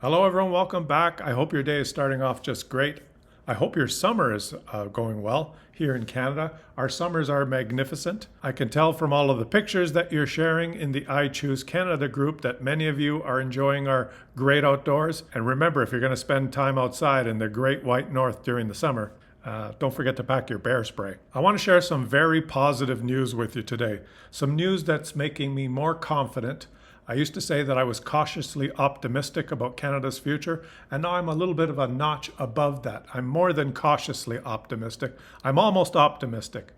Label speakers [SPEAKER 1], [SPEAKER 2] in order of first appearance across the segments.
[SPEAKER 1] Hello, everyone. Welcome back. I hope your day is starting off just great. I hope your summer is going well here in Canada. Our summers are magnificent. I can tell from all of the pictures that you're sharing in the I Choose Canada group that many of you are enjoying our great outdoors. And remember, if you're going to spend time outside in the great white north during the summer, don't forget to pack your bear spray. I want to share some very positive news with you today. Some news that's making me more confident. I used to say that I was cautiously optimistic about Canada's future, and now I'm a little bit of a notch above that. I'm more than cautiously optimistic. I'm almost optimistic.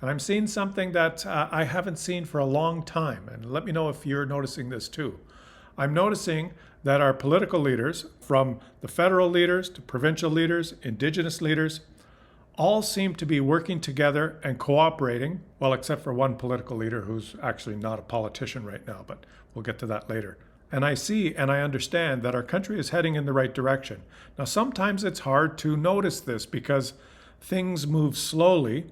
[SPEAKER 1] And I'm seeing something that I haven't seen for a long time. And let me know if you're noticing this too. I'm noticing that our political leaders, from the federal leaders to provincial leaders, Indigenous leaders, all seem to be working together and cooperating, well, except for one political leader who's actually not a politician right now, but we'll get to that later. And I see and I understand that our country is heading in the right direction. Now, sometimes it's hard to notice this because things move slowly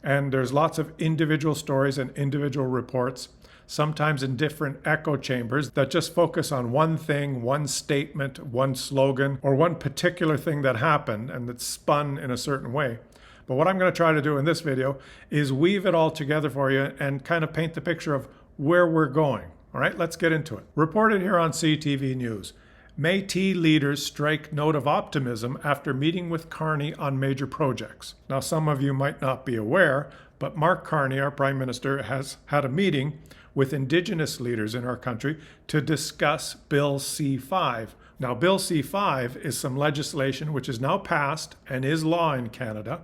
[SPEAKER 1] and there's lots of individual stories and individual reports, sometimes in different echo chambers that just focus on one thing, one statement, one slogan, or one particular thing that happened and that's spun in a certain way. But what I'm going to try to do in this video is weave it all together for you and kind of paint the picture of where we're going. All right, let's get into it. Reported here on CTV News. Métis leaders strike note of optimism after meeting with Carney on major projects. Now, some of you might not be aware, but Mark Carney, our Prime Minister, has had a meeting with Indigenous leaders in our country to discuss Bill C-5. Now, Bill C-5 is some legislation which is now passed and is law in Canada,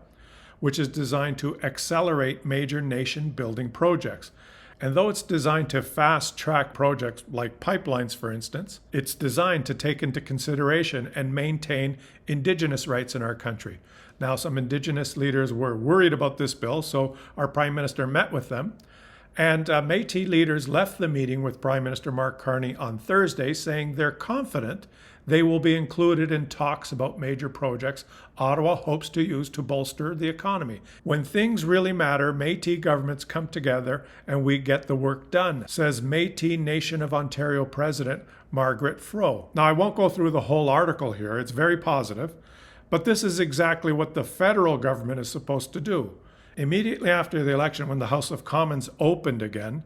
[SPEAKER 1] which is designed to accelerate major nation-building projects. And though it's designed to fast-track projects like pipelines, for instance, it's designed to take into consideration and maintain Indigenous rights in our country. Now, some Indigenous leaders were worried about this bill, so our Prime Minister met with them. And Métis leaders left the meeting with Prime Minister Mark Carney on Thursday, saying they're confident they will be included in talks about major projects Ottawa hopes to use to bolster the economy. When things really matter, Métis governments come together and we get the work done, says Métis Nation of Ontario President Margaret Fro. Now, I won't go through the whole article here. It's very positive, but this is exactly what the federal government is supposed to do. Immediately after the election, when the House of Commons opened again,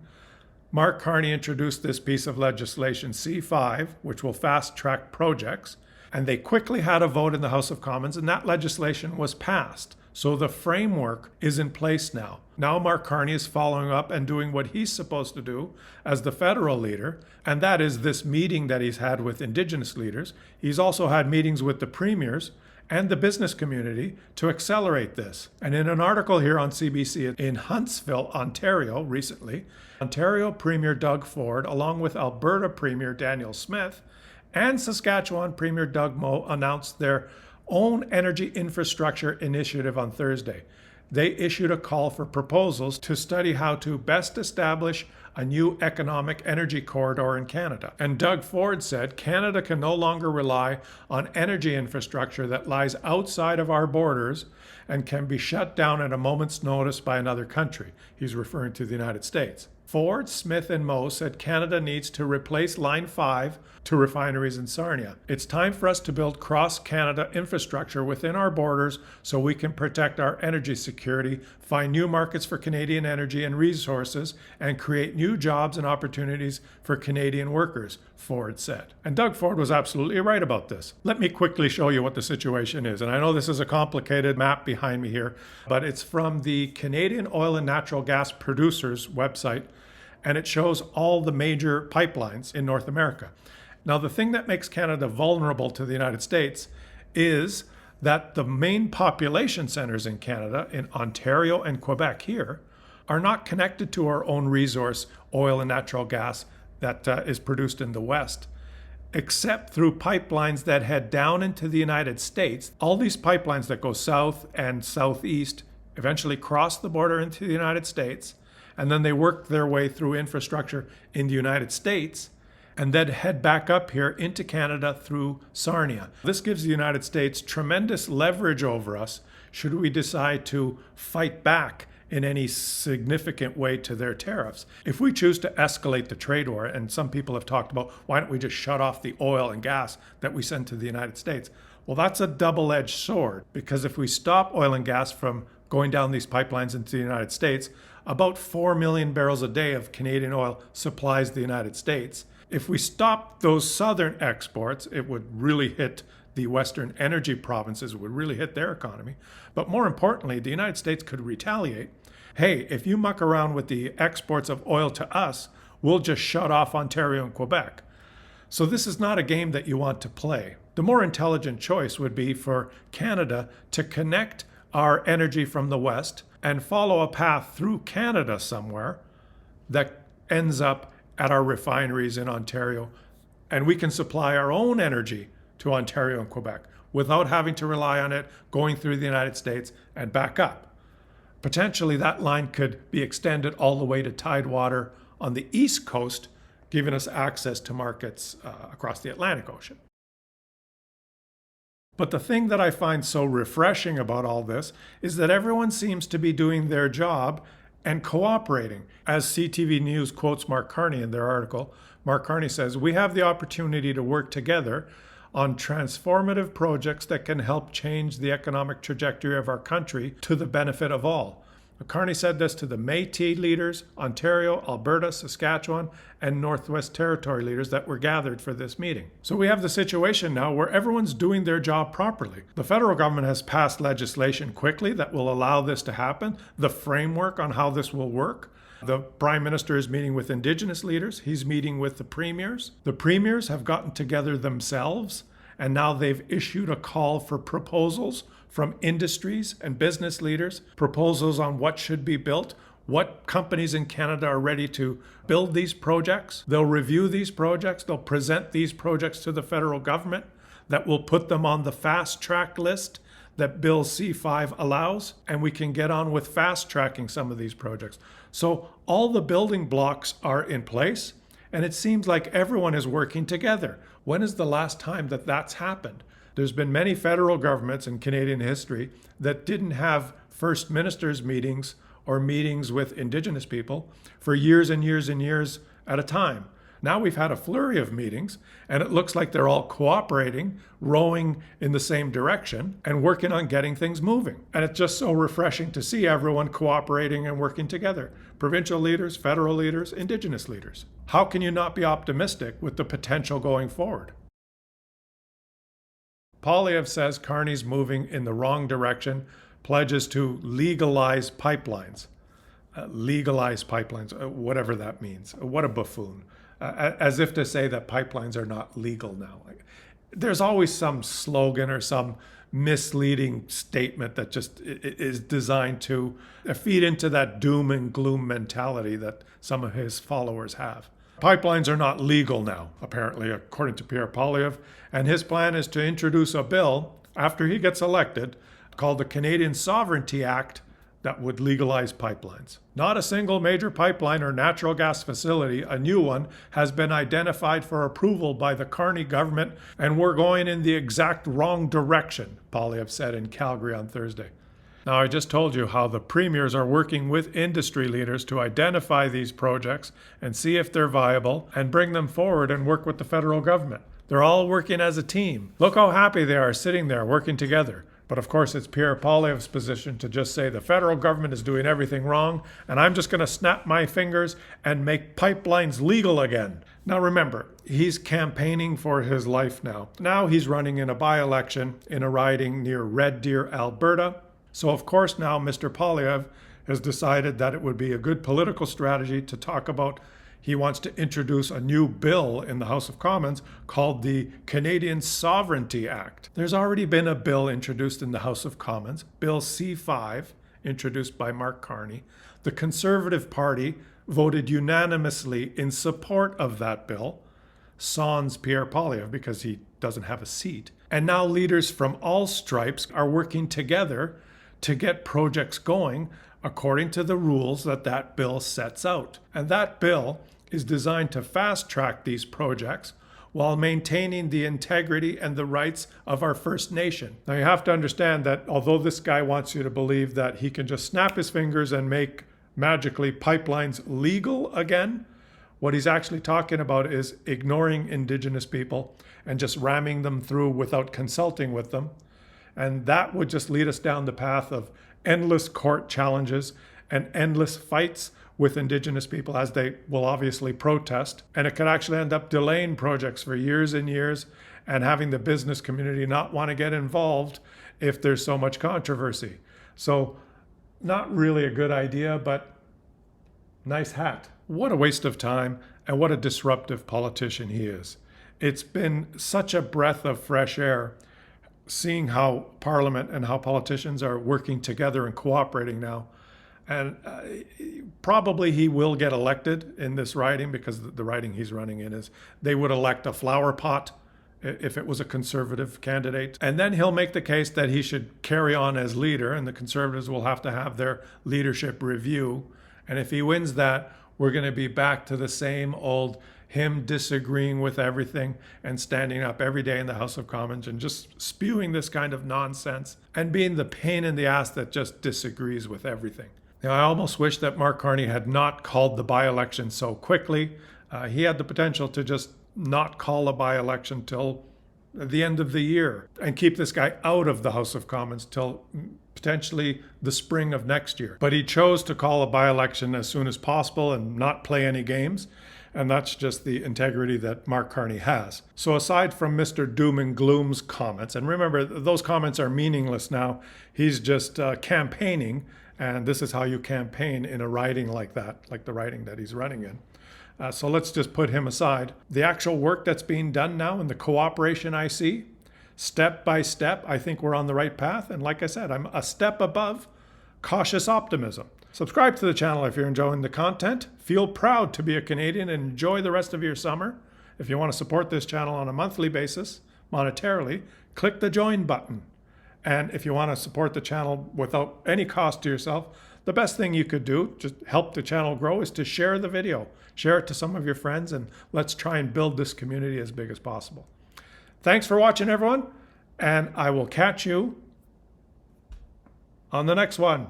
[SPEAKER 1] Mark Carney introduced this piece of legislation, C-5, which will fast-track projects, and they quickly had a vote in the House of Commons, and that legislation was passed. So the framework is in place now. Now Mark Carney is following up and doing what he's supposed to do as the federal leader, and that is this meeting that he's had with Indigenous leaders. He's also had meetings with the premiers and the business community to accelerate this. And in an article here on CBC in Huntsville, Ontario, recently, Ontario Premier Doug Ford, along with Alberta Premier Daniel Smith and Saskatchewan Premier Doug Moe, announced their own energy infrastructure initiative on Thursday. They issued a call for proposals to study how to best establish a new economic energy corridor in Canada. And Doug Ford said Canada can no longer rely on energy infrastructure that lies outside of our borders and can be shut down at a moment's notice by another country. He's referring to the United States. Ford, Smith, and Moe said Canada needs to replace Line 5 to refineries in Sarnia. It's time for us to build cross-Canada infrastructure within our borders so we can protect our energy security, find new markets for Canadian energy and resources, and create new jobs and opportunities for Canadian workers, Ford said. And Doug Ford was absolutely right about this. Let me quickly show you what the situation is. And I know this is a complicated map behind me here, but it's from the Canadian Oil and Natural Gas Producers website, and it shows all the major pipelines in North America. Now, the thing that makes Canada vulnerable to the United States is that the main population centers in Canada, in Ontario and Quebec here, are not connected to our own resource, oil and natural gas, that is produced in the West, except through pipelines that head down into the United States. All these pipelines that go south and southeast eventually cross the border into the United States, and then they work their way through infrastructure in the United States, and then head back up here into Canada through Sarnia. This gives the United States tremendous leverage over us should we decide to fight back in any significant way to their tariffs. If we choose to escalate the trade war, and some people have talked about why don't we just shut off the oil and gas that we send to the United States? Well, that's a double-edged sword, because if we stop oil and gas from going down these pipelines into the United States, about 4 million barrels a day of Canadian oil supplies the United States. If we stop those southern exports, it would really hit the Western energy provinces, would really hit their economy. But more importantly, the United States could retaliate. Hey, if you muck around with the exports of oil to us, we'll just shut off Ontario and Quebec. So this is not a game that you want to play. The more intelligent choice would be for Canada to connect our energy from the West and follow a path through Canada somewhere that ends up at our refineries in Ontario, and we can supply our own energy to Ontario and Quebec without having to rely on it going through the United States and back up. Potentially that line could be extended all the way to Tidewater on the East Coast, giving us access to markets across the Atlantic Ocean. But the thing that I find so refreshing about all this is that everyone seems to be doing their job and cooperating. As CTV News quotes Mark Carney in their article, Mark Carney says, "We have the opportunity to work together on transformative projects that can help change the economic trajectory of our country to the benefit of all." Carney said this to the Métis leaders, Ontario, Alberta, Saskatchewan, and Northwest Territory leaders that were gathered for this meeting. So we have the situation now where everyone's doing their job properly. The federal government has passed legislation quickly that will allow this to happen, the framework on how this will work. The Prime Minister is meeting with Indigenous leaders. He's meeting with the premiers. The premiers have gotten together themselves, and now they've issued a call for proposals from industries and business leaders, proposals on what should be built, what companies in Canada are ready to build these projects. They'll review these projects. They'll present these projects to the federal government that will put them on the fast track list that Bill C-5 allows, and we can get on with fast tracking some of these projects. So all the building blocks are in place, and it seems like everyone is working together. When is the last time that that's happened? There's been many federal governments in Canadian history that didn't have First Ministers meetings or meetings with Indigenous people for years and years and years at a time. Now we've had a flurry of meetings, and it looks like they're all cooperating, rowing in the same direction, and working on getting things moving. And it's just so refreshing to see everyone cooperating and working together. Provincial leaders, federal leaders, Indigenous leaders. How can you not be optimistic with the potential going forward? Poilievre says Carney's moving in the wrong direction, pledges to legalize pipelines. Whatever that means. What a buffoon. As if to say that pipelines are not legal now. There's always some slogan or some misleading statement that just is designed to feed into that doom and gloom mentality that some of his followers have. Pipelines are not legal now, apparently, according to Pierre Poilievre, and his plan is to introduce a bill after he gets elected called the Canadian Sovereignty Act that would legalize pipelines. Not a single major pipeline or natural gas facility, a new one, has been identified for approval by the Carney government, and we're going in the exact wrong direction, Poilievre said in Calgary on Thursday. Now, I just told you how the premiers are working with industry leaders to identify these projects and see if they're viable and bring them forward and work with the federal government. They're all working as a team. Look how happy they are sitting there working together. But of course, it's Pierre Poilievre's position to just say the federal government is doing everything wrong, and I'm just going to snap my fingers and make pipelines legal again. Now remember, he's campaigning for his life now. Now he's running in a by-election in a riding near Red Deer, Alberta. So of course now Mr. Poilievre has decided that it would be a good political strategy to talk about he wants to introduce a new bill in the House of Commons called the Canadian Sovereignty Act. There's already been a bill introduced in the House of Commons, Bill C-5, introduced by Mark Carney. The Conservative Party voted unanimously in support of that bill, sans Pierre Poilievre because he doesn't have a seat. And now leaders from all stripes are working together to get projects going according to the rules that that bill sets out. And that bill is designed to fast-track these projects while maintaining the integrity and the rights of our First Nation. Now you have to understand that although this guy wants you to believe that he can just snap his fingers and make magically pipelines legal again, what he's actually talking about is ignoring Indigenous people and just ramming them through without consulting with them. And that would just lead us down the path of endless court challenges and endless fights with Indigenous people, as they will obviously protest. And it could actually end up delaying projects for years and years and having the business community not want to get involved if there's so much controversy. So not really a good idea, but nice hat. What a waste of time, and what a disruptive politician he is. It's been such a breath of fresh air seeing how Parliament and how politicians are working together and cooperating now. And probably he will get elected in this riding, because the riding he's running in is they would elect a flower pot if it was a Conservative candidate. And then he'll make the case that he should carry on as leader, and the Conservatives will have to have their leadership review. And if he wins that, we're going to be back to the same old him disagreeing with everything and standing up every day in the House of Commons and just spewing this kind of nonsense and being the pain in the ass that just disagrees with everything. Now, I almost wish that Mark Carney had not called the by-election so quickly. He had the potential to just not call a by-election till the end of the year and keep this guy out of the House of Commons till potentially the spring of next year. But he chose to call a by-election as soon as possible and not play any games. And that's just the integrity that Mark Carney has. So aside from Mr. Doom and Gloom's comments, and remember, those comments are meaningless now. He's just campaigning, and this is how you campaign in a riding like that, like the riding that he's running in. So let's just put him aside. The actual work that's being done now and the cooperation I see, step by step, I think we're on the right path. And like I said, I'm a step above cautious optimism. Subscribe to the channel if you're enjoying the content. Feel proud to be a Canadian and enjoy the rest of your summer. If you want to support this channel on a monthly basis, monetarily, click the join button. And if you want to support the channel without any cost to yourself, the best thing you could do, just help the channel grow, is to share the video. Share it to some of your friends, and let's try and build this community as big as possible. Thanks for watching, everyone, and I will catch you on the next one.